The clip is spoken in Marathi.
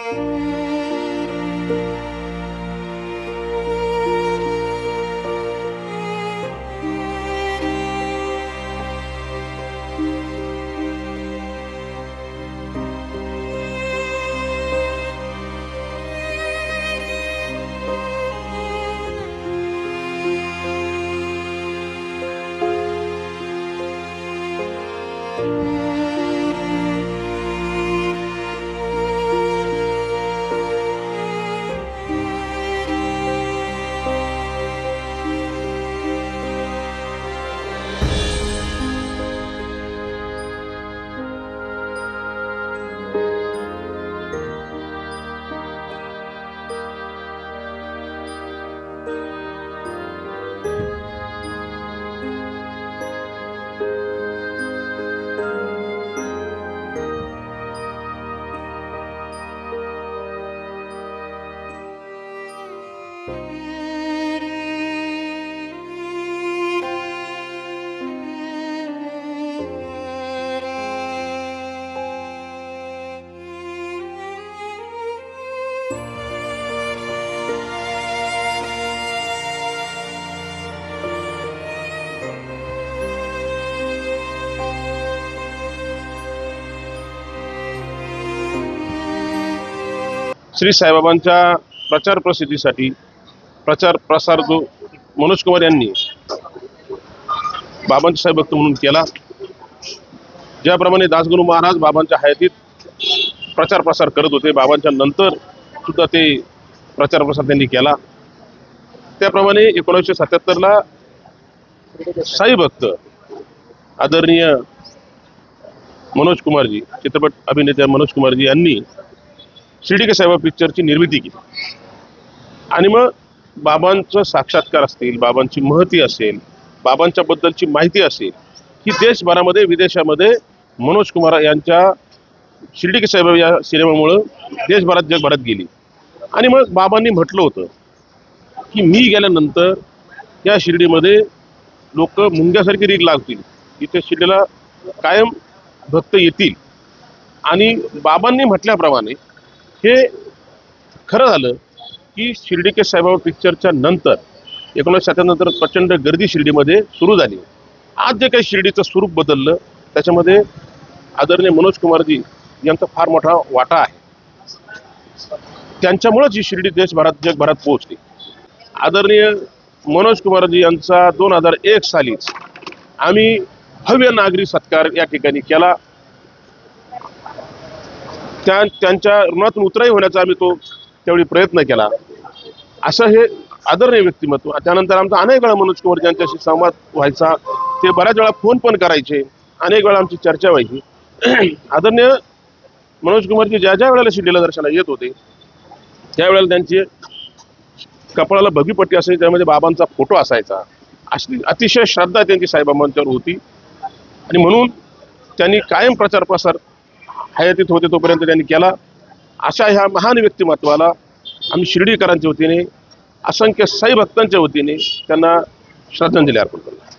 श्री साईबाबांच्या प्रचार प्रसिद्धीसाठी प्रचार प्रसार जो मनोज कुमार यांनी बाबांचे साईभक्त म्हणून केला, ज्याप्रमाणे दासगुरू महाराज बाबांच्या हयातीत प्रचार प्रसार करत होते, बाबांच्या नंतर सुद्धा ते प्रचार प्रसार त्यांनी केला, त्याप्रमाणे 1977ला साईभक्त आदरणीय मनोज कुमारजी, चित्रपट अभिनेते मनोज कुमारजी यांनी शिर्डी के साईबाबा पिक्चरची निर्मिती केली आणि मग बाबांचं साक्षात्कार असतील, बाबांची महती असेल, बाबांच्या बद्दलची माहिती असेल, ही देशभरामध्ये विदेशामध्ये मनोज कुमार यांच्या शिर्डी के साईबाबा या सिनेमामुळे देशभरात जगभरात गेली। आणि मग बाबांनी म्हटलं होतं की मी गेल्यानंतर या शिर्डीमध्ये लोक मुंग्यासारखी रीग लागतील, इथे शिर्डीला कायम भक्त येतील। आणि बाबांनी म्हटल्याप्रमाणे हे खरं झालं की शिर्डी के साईबाबा पिक्चरच्या नंतर 1977 नंतर प्रचंड गर्दी शिर्डीमध्ये सुरू झाली। आज जे काही शिर्डीचं स्वरूप बदललं त्याच्यामध्ये आदरणीय मनोज कुमारजी यांचा फार मोठा वाटा आहे, त्यांच्यामुळेच ही शिर्डी देशभरात जगभरात पोहोचली। आदरणीय मनोज कुमारजी यांचा 2001 सालीच आम्ही भव्य नागरी सत्कार या ठिकाणी केला। त्यांच्या ऋणातून उतराई होण्याचा आम्ही त्यावेळी प्रयत्न केला। असं हे आदरणीय व्यक्तिमत्व। त्यानंतर आमचा अनेक वेळा मनोज कुमार यांच्याशी संवाद व्हायचा, ते बऱ्याच वेळा फोन पण करायचे, अनेक वेळा आमची चर्चा व्हायची। आदरणीय मनोज कुमारजी ज्या ज्या वेळेला शिर्डीला दर्शनाला येत होते त्यावेळेला त्यांची कपाळाला भगवीपट्टी असायची, त्यामध्ये बाबांचा फोटो असायचा। अशी अतिशय श्रद्धा त्यांची साईबाबांच्यावर होती आणि म्हणून त्यांनी कायम प्रचार प्रसार हयातीत होते तोपर्यंत त्यांनी केला। अशा ह्या महान व्यक्तिमत्वाला आम्ही शिर्डीकरांच्या वतीने, असंख्य साई भक्तांच्या वतीने त्यांना श्रद्धांजली अर्पण करतो।